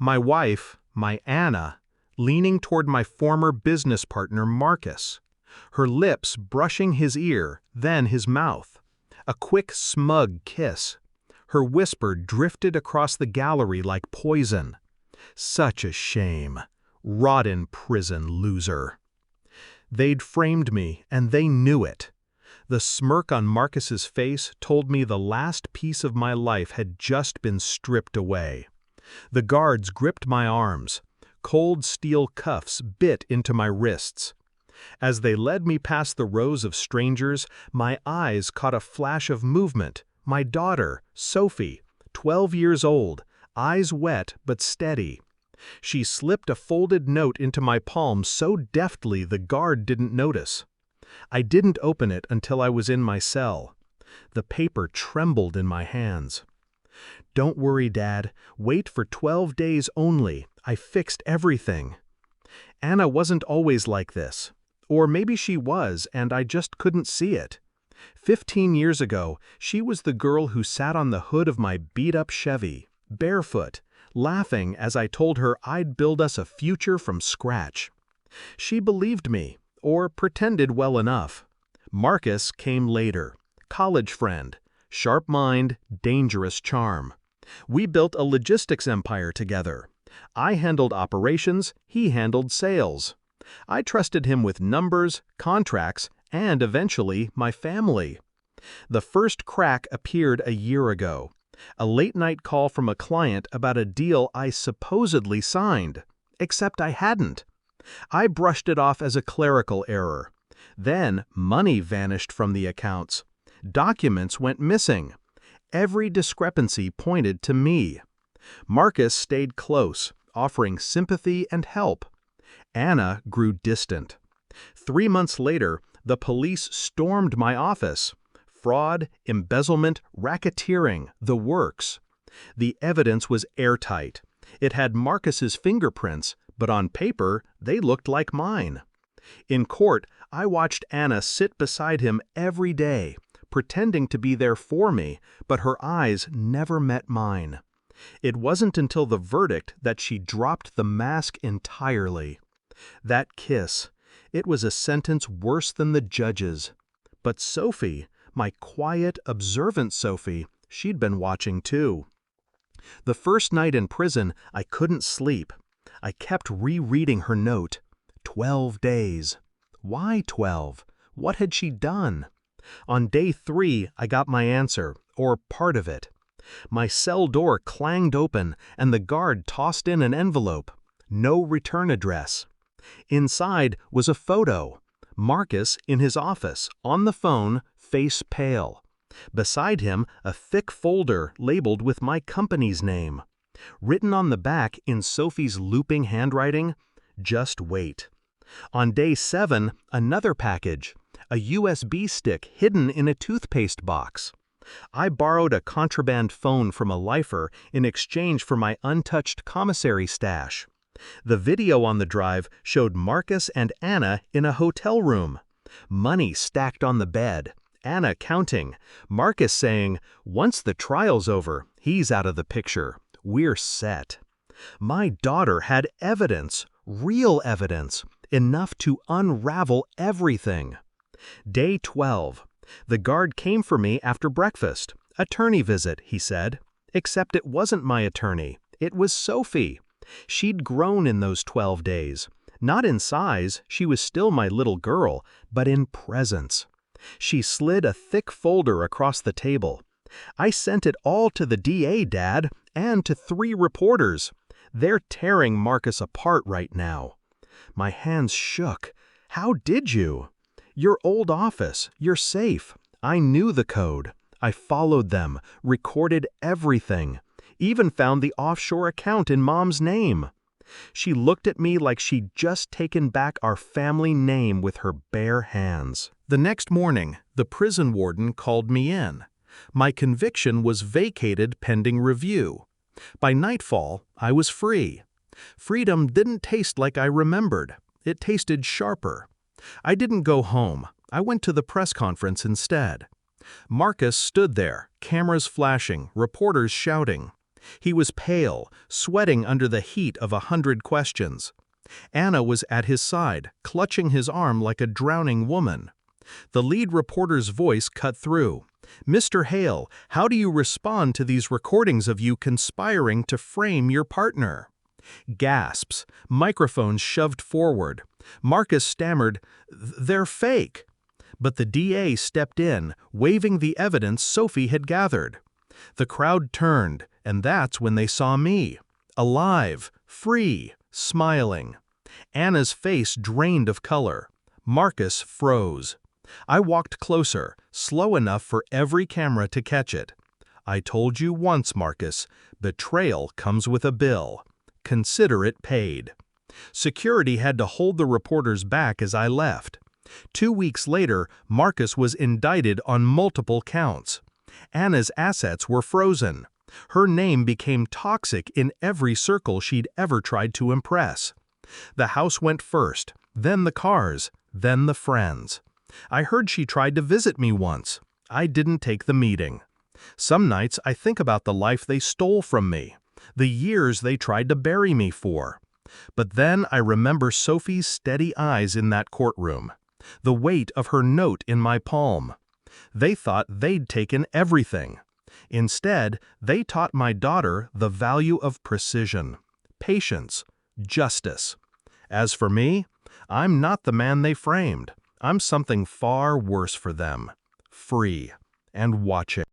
My wife, my Anna, leaning toward my former business partner Marcus, her lips brushing his ear, then his mouth. A quick, smug kiss. Her whisper drifted across the gallery like poison. Such a shame. Rot in prison, loser. They'd framed me, and they knew it. The smirk on Marcus's face told me the last piece of my life had just been stripped away. The guards gripped my arms. Cold steel cuffs bit into my wrists. As they led me past the rows of strangers, my eyes caught a flash of movement. My daughter, Sophie, 12 years old, eyes wet but steady. She slipped a folded note into my palm so deftly the guard didn't notice. I didn't open it until I was in my cell. The paper trembled in my hands. "Don't worry, Dad. Wait for 12 days only. I fixed everything." Anna wasn't always like this. Or maybe she was, and I just couldn't see it. 15 years ago, she was the girl who sat on the hood of my beat-up Chevy, barefoot, laughing as I told her I'd build us a future from scratch. She believed me, or pretended well enough. Marcus came later, college friend, sharp mind, dangerous charm. We built a logistics empire together. I handled operations, he handled sales. I trusted him with numbers, contracts, and eventually my family. The first crack appeared a year ago. A late-night call from a client about a deal I supposedly signed, except I hadn't. I brushed it off as a clerical error. Then money vanished from the accounts. Documents went missing. Every discrepancy pointed to me. Marcus stayed close, offering sympathy and help. Anna grew distant. 3 months later, the police stormed my office. Fraud, embezzlement, racketeering, the works. The evidence was airtight. It had Marcus's fingerprints, but on paper, they looked like mine. In court, I watched Anna sit beside him every day, pretending to be there for me, but her eyes never met mine. It wasn't until the verdict that she dropped the mask entirely. That kiss, it was a sentence worse than the judge's. But Sophie, my quiet, observant Sophie, she'd been watching too. The first night in prison, I couldn't sleep. I kept rereading her note. 12 days. Why 12? What had she done? On day 3, I got my answer, or part of it. My cell door clanged open, and the guard tossed in an envelope. No return address. Inside was a photo. Marcus in his office, on the phone, face pale. Beside him, a thick folder labeled with my company's name. Written on the back in Sophie's looping handwriting, "Just wait." On day 7, another package, a USB stick hidden in a toothpaste box. I borrowed a contraband phone from a lifer in exchange for my untouched commissary stash. The video on the drive showed Marcus and Anna in a hotel room. Money stacked on the bed, Anna counting, Marcus saying, "Once the trial's over, he's out of the picture. We're set." My daughter had evidence, real evidence, enough to unravel everything. Day 12. The guard came for me after breakfast. "Attorney visit," he said. Except it wasn't my attorney. It was Sophie. She'd grown in those 12 days. Not in size, she was still my little girl, but in presence. She slid a thick folder across the table. "I sent it all to the DA, Dad, and to 3 reporters. They're tearing Marcus apart right now." My hands shook. "How did you?" "Your old office. You're safe. I knew the code. I followed them, recorded everything. Even found the offshore account in Mom's name." She looked at me like she'd just taken back our family name with her bare hands. The next morning, the prison warden called me in. My conviction was vacated pending review. By nightfall, I was free. Freedom didn't taste like I remembered. It tasted sharper. I didn't go home. I went to the press conference instead. Marcus stood there, cameras flashing, reporters shouting. He was pale, sweating under the heat of 100 questions. Anna was at his side, clutching his arm like a drowning woman. The lead reporter's voice cut through. "Mr. Hale, how do you respond to these recordings of you conspiring to frame your partner?" Gasps, microphones shoved forward. Marcus stammered, "They're fake." But the DA stepped in, waving the evidence Sophie had gathered. The crowd turned, and that's when they saw me. Alive, free, smiling. Anna's face drained of color. Marcus froze. I walked closer, slow enough for every camera to catch it. "I told you once, Marcus, betrayal comes with a bill. Consider it paid." Security had to hold the reporters back as I left. 2 weeks later, Marcus was indicted on multiple counts. Anna's assets were frozen. Her name became toxic in every circle she'd ever tried to impress. The house went first, then the cars, then the friends. I heard she tried to visit me once. I didn't take the meeting. Some nights I think about the life they stole from me, the years they tried to bury me for. But then I remember Sophie's steady eyes in that courtroom, the weight of her note in my palm. They thought they'd taken everything. Instead, they taught my daughter the value of precision, patience, justice. As for me, I'm not the man they framed. I'm something far worse for them, free and watching.